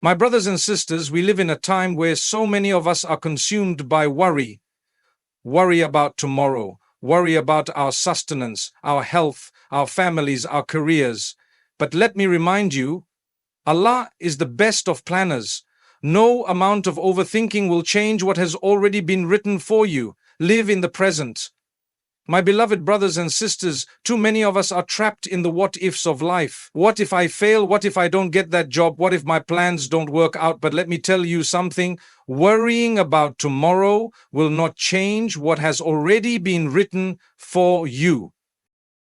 My brothers and sisters, we live in a time where so many of us are consumed by worry. Worry about tomorrow, worry about our sustenance, our health, our families, our careers. But let me remind you, Allah is the best of planners. No amount of overthinking will change what has already been written for you. Live in the present. My beloved brothers and sisters, too many of us are trapped in the what-ifs of life. What if I fail? What if I don't get that job? What if my plans don't work out? But let me tell you something. Worrying about tomorrow will not change what has already been written for you.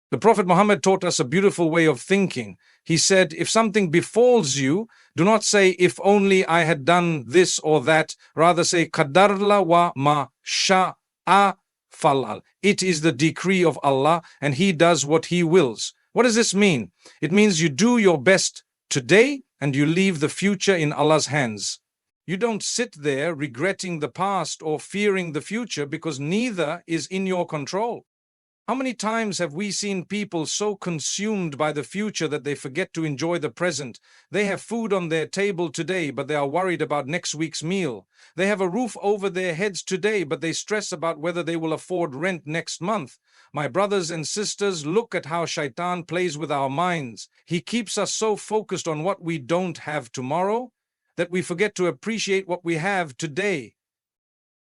The Prophet Muhammad taught us a beautiful way of thinking. He said, if something befalls you, do not say, if only I had done this or that. Rather say, qadarla wa ma sha'a falal. It is the decree of Allah, and He does what He wills. What does this mean? It means you do your best today, and you leave the future in Allah's hands. You don't sit there regretting the past or fearing the future, because neither is in your control. How many times have we seen people so consumed by the future that they forget to enjoy the present? They have food on their table today, but they are worried about next week's meal. They have a roof over their heads today, but they stress about whether they will afford rent next month. My brothers and sisters, look at how Shaitan plays with our minds. He keeps us so focused on what we don't have tomorrow that we forget to appreciate what we have today.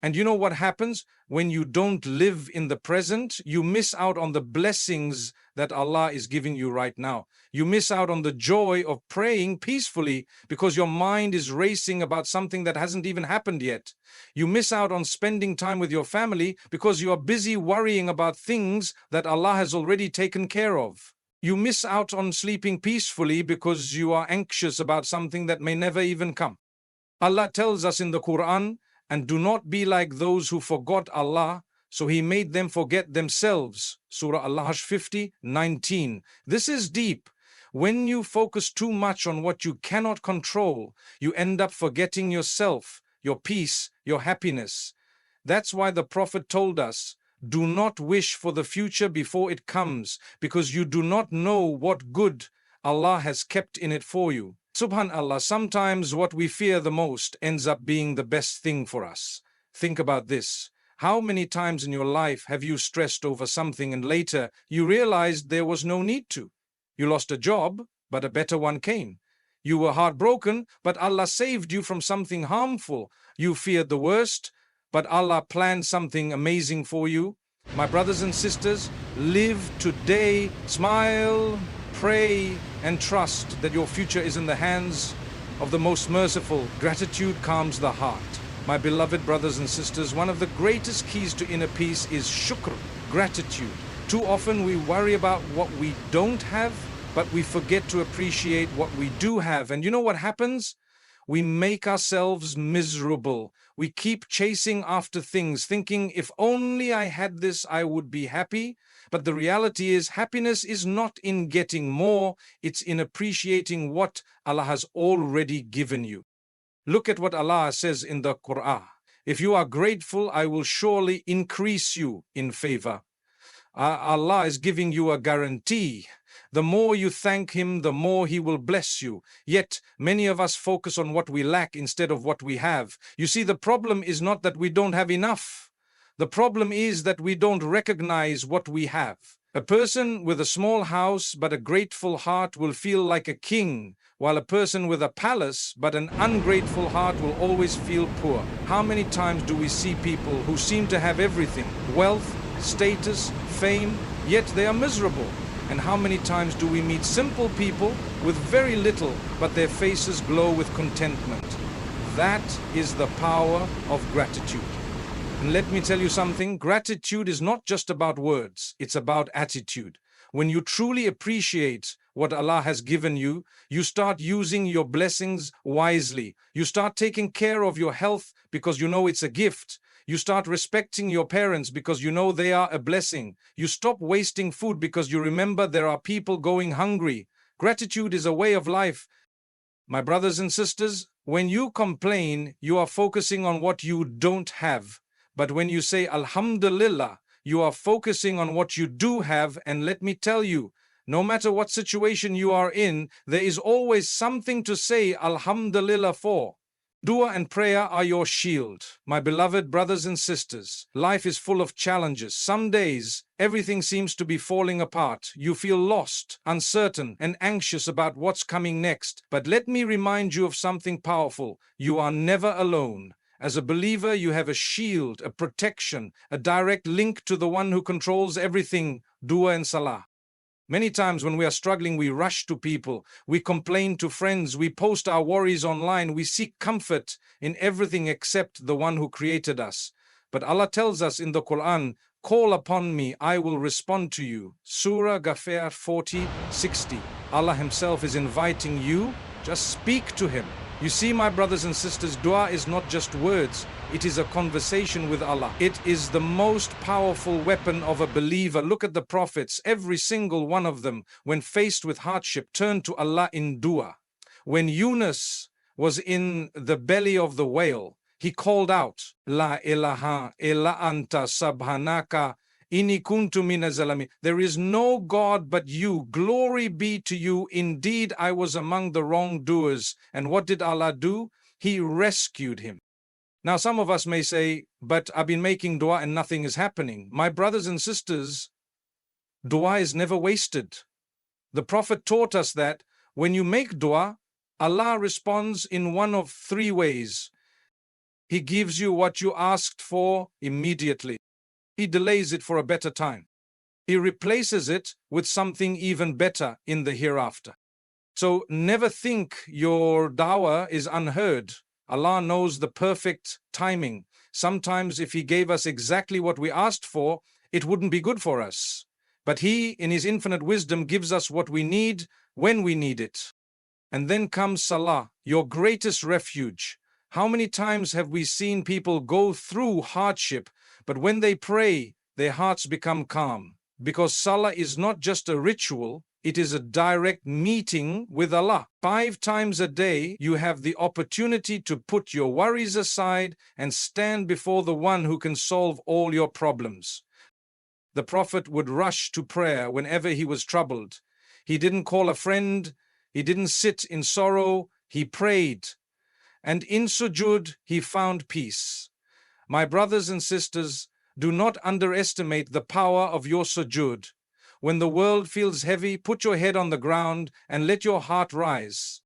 And you know what happens? When you don't live in the present, you miss out on the blessings that Allah is giving you right now. You miss out on the joy of praying peacefully because your mind is racing about something that hasn't even happened yet. You miss out on spending time with your family because you are busy worrying about things that Allah has already taken care of. You miss out on sleeping peacefully because you are anxious about something that may never even come. Allah tells us in the Quran, and do not be like those who forgot Allah, so He made them forget themselves. Surah Al-Hajj 50:19. This is deep. When you focus too much on what you cannot control, you end up forgetting yourself, your peace, your happiness. That's why the Prophet told us, do not wish for the future before it comes, because you do not know what good Allah has kept in it for you. Subhanallah, sometimes what we fear the most ends up being the best thing for us. Think about this. How many times in your life have you stressed over something and later you realized there was no need to? You lost a job, but a better one came. You were heartbroken, but Allah saved you from something harmful. You feared the worst, but Allah planned something amazing for you. My brothers and sisters, live today, smile, pray, and trust that your future is in the hands of the most merciful. Gratitude calms the heart. My beloved brothers and sisters, one of the greatest keys to inner peace is shukr, gratitude. Too often we worry about what we don't have, but we forget to appreciate what we do have. And you know what happens? We make ourselves miserable. We keep chasing after things, thinking, if only I had this, I would be happy. But the reality is, happiness is not in getting more, it's in appreciating what Allah has already given you. Look at what Allah says in the Quran. If you are grateful, I will surely increase you in favor. Allah is giving you a guarantee. The more you thank Him, the more He will bless you. Yet, many of us focus on what we lack instead of what we have. You see, the problem is not that we don't have enough. The problem is that we don't recognize what we have. A person with a small house but a grateful heart will feel like a king, while a person with a palace but an ungrateful heart will always feel poor. How many times do we see people who seem to have everything, wealth, status, fame, yet they are miserable? And how many times do we meet simple people with very little, but their faces glow with contentment? That is the power of gratitude. And let me tell you something, gratitude is not just about words, it's about attitude. When you truly appreciate what Allah has given you, you start using your blessings wisely. You start taking care of your health because you know it's a gift. You start respecting your parents because you know they are a blessing. You stop wasting food because you remember there are people going hungry. Gratitude is a way of life. My brothers and sisters, when you complain, you are focusing on what you don't have. But when you say Alhamdulillah, you are focusing on what you do have. And let me tell you, No matter what situation you are in, there is always something to say Alhamdulillah for. Dua and prayer are your shield. My beloved brothers and sisters, life is full of challenges. Some days, everything seems to be falling apart. You feel lost, uncertain, and anxious about what's coming next. But let me remind you of something powerful. You are never alone. As a believer, you have a shield, a protection, a direct link to the one who controls everything, dua and salah. Many times when we are struggling, we rush to people, we complain to friends, we post our worries online, we seek comfort in everything except the one who created us. But Allah tells us in the Quran, call upon me, I will respond to you. Surah Ghafir 40:60. Allah Himself is inviting you, just speak to Him. You see, my brothers and sisters, dua is not just words. It is a conversation with Allah. It is the most powerful weapon of a believer. Look at the prophets. Every single one of them, when faced with hardship, turned to Allah in dua. When Yunus was in the belly of the whale, he called out, La ilaha illa anta subhanaka inni kuntu minaz zalimin. There is no God but you. Glory be to you. Indeed, I was among the wrongdoers. And what did Allah do? He rescued him. Now, some of us may say, but I've been making dua and nothing is happening. My brothers and sisters, dua is never wasted. The Prophet taught us that when you make dua, Allah responds in one of three ways. He gives you what you asked for immediately. He delays it for a better time. He replaces it with something even better in the hereafter. So never think your dawah is unheard. Allah knows the perfect timing. Sometimes if He gave us exactly what we asked for, it wouldn't be good for us. But He, in His infinite wisdom, gives us what we need when we need it. And then comes salah, your greatest refuge. How many times have we seen people go through hardship, but when they pray, their hearts become calm? Because salah is not just a ritual, it is a direct meeting with Allah. 5 times a day, you have the opportunity to put your worries aside and stand before the one who can solve all your problems. The Prophet would rush to prayer whenever he was troubled. He didn't call a friend, he didn't sit in sorrow, he prayed. And in sujud, he found peace. My brothers and sisters, do not underestimate the power of your sujud. When the world feels heavy, put your head on the ground and let your heart rise.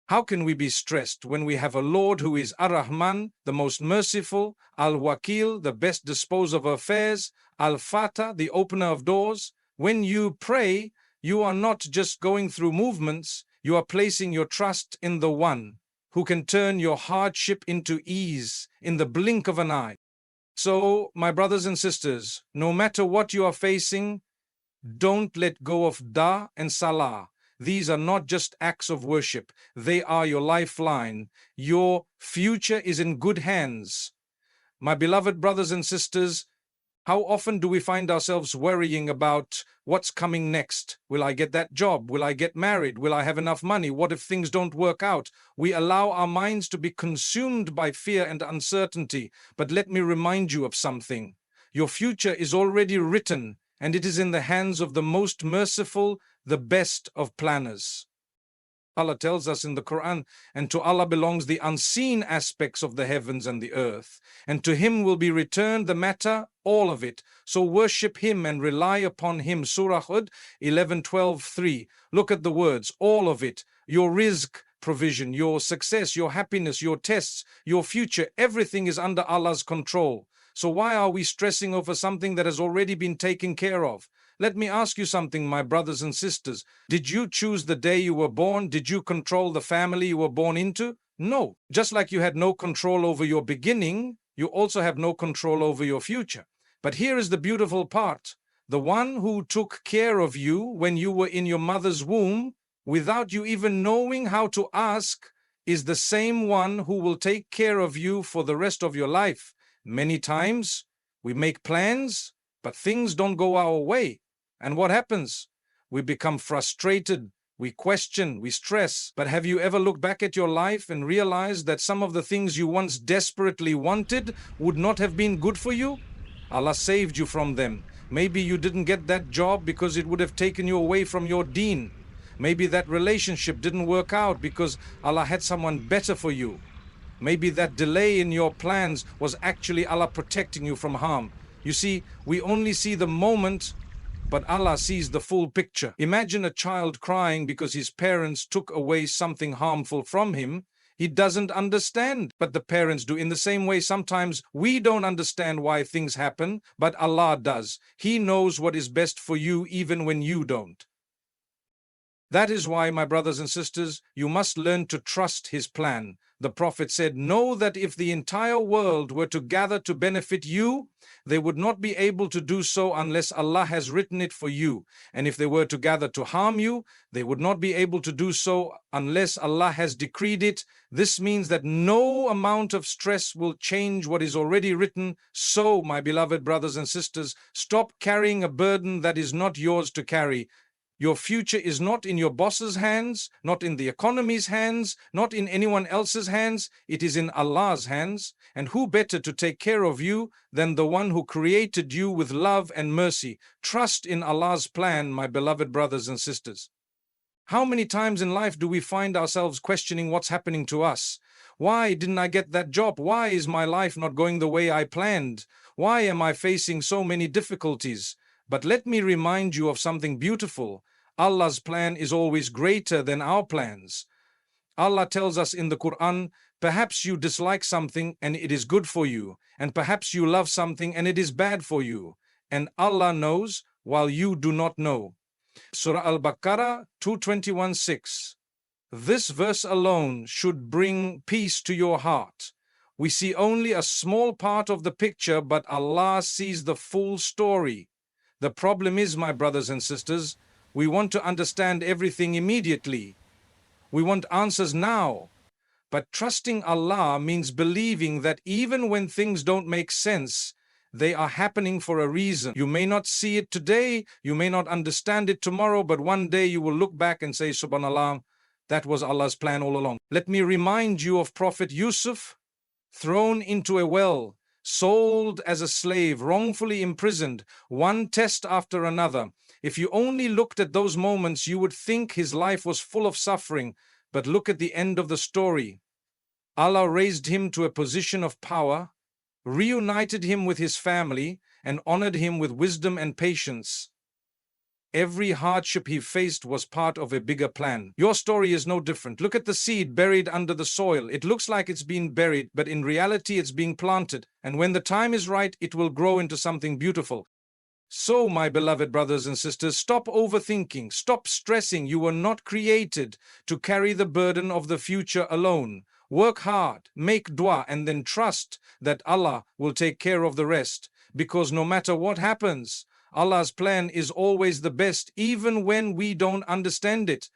How can we be stressed when we have a Lord who is Ar-Rahman, the most merciful, Al-Wakil, the best disposer of affairs, Al-Fatah, the opener of doors? When you pray, you are not just going through movements, you are placing your trust in the one who can turn your hardship into ease in the blink of an eye. So, my brothers and sisters, no matter what you are facing, don't let go of da and salah. These are not just acts of worship. They are your lifeline. Your future is in good hands. My beloved brothers and sisters, how often do we find ourselves worrying about what's coming next? Will I get that job? Will I get married? Will I have enough money? What if things don't work out? We allow our minds to be consumed by fear and uncertainty. But let me remind you of something. Your future is already written, and it is in the hands of the most merciful, the best of planners. Allah tells us in the Quran, and to Allah belongs the unseen aspects of the heavens and the earth, and to Him will be returned the matter, all of it. So worship Him and rely upon Him. Surah Hud 11:12-3. Look at the words, all of it. Your rizq provision, your success, your happiness, your tests, your future, everything is under Allah's control. So why are we stressing over something that has already been taken care of? Let me ask you something, my brothers and sisters. Did you choose the day you were born? Did you control the family you were born into? No. Just like you had no control over your beginning, you also have no control over your future. But here is the beautiful part. The one who took care of you when you were in your mother's womb, without you even knowing how to ask, is the same one who will take care of you for the rest of your life. Many times, we make plans, but things don't go our way. And what happens? We become frustrated, we question, we stress. But have you ever looked back at your life and realized that some of the things you once desperately wanted would not have been good for you? Allah saved you from them. Maybe you didn't get that job because it would have taken you away from your deen. Maybe that relationship didn't work out because Allah had someone better for you. Maybe that delay in your plans was actually Allah protecting you from harm. You see, we only see the moment, but Allah sees the full picture. Imagine a child crying because his parents took away something harmful from him. He doesn't understand, but the parents do. In the same way, sometimes we don't understand why things happen, but Allah does. He knows what is best for you even when you don't. That is why, my brothers and sisters, you must learn to trust His plan. The Prophet said, know that if the entire world were to gather to benefit you, they would not be able to do so unless Allah has written it for you. And if they were to gather to harm you, they would not be able to do so unless Allah has decreed it. This means that no amount of stress will change what is already written. So, my beloved brothers and sisters, stop carrying a burden that is not yours to carry. Your future is not in your boss's hands, not in the economy's hands, not in anyone else's hands. It is in Allah's hands. And who better to take care of you than the one who created you with love and mercy? Trust in Allah's plan, my beloved brothers and sisters. How many times in life do we find ourselves questioning what's happening to us? Why didn't I get that job? Why is my life not going the way I planned? Why am I facing so many difficulties? But let me remind you of something beautiful. Allah's plan is always greater than our plans. Allah tells us in the Quran, perhaps you dislike something and it is good for you, and perhaps you love something and it is bad for you. And Allah knows while you do not know. Surah Al-Baqarah 221:6. This verse alone should bring peace to your heart. We see only a small part of the picture, but Allah sees the full story. The problem is, my brothers and sisters, we want to understand everything immediately. We want answers now. But trusting Allah means believing that even when things don't make sense, they are happening for a reason. You may not see it today, you may not understand it tomorrow, but one day you will look back and say, Subhanallah, that was Allah's plan all along. Let me remind you of Prophet Yusuf, thrown into a well, sold as a slave, wrongfully imprisoned, one test after another. If you only looked at those moments, you would think his life was full of suffering. But look at the end of the story. Allah raised him to a position of power, reunited him with his family, and honored him with wisdom and patience. Every hardship he faced was part of a bigger plan. Your story is no different. Look at the seed buried under the soil. It looks like it's been buried, but in reality it's being planted. And when the time is right, it will grow into something beautiful. So, my beloved brothers and sisters, stop overthinking, stop stressing. You were not created to carry the burden of the future alone. Work hard, make dua, and then trust that Allah will take care of the rest. Because no matter what happens, Allah's plan is always the best, even when we don't understand it.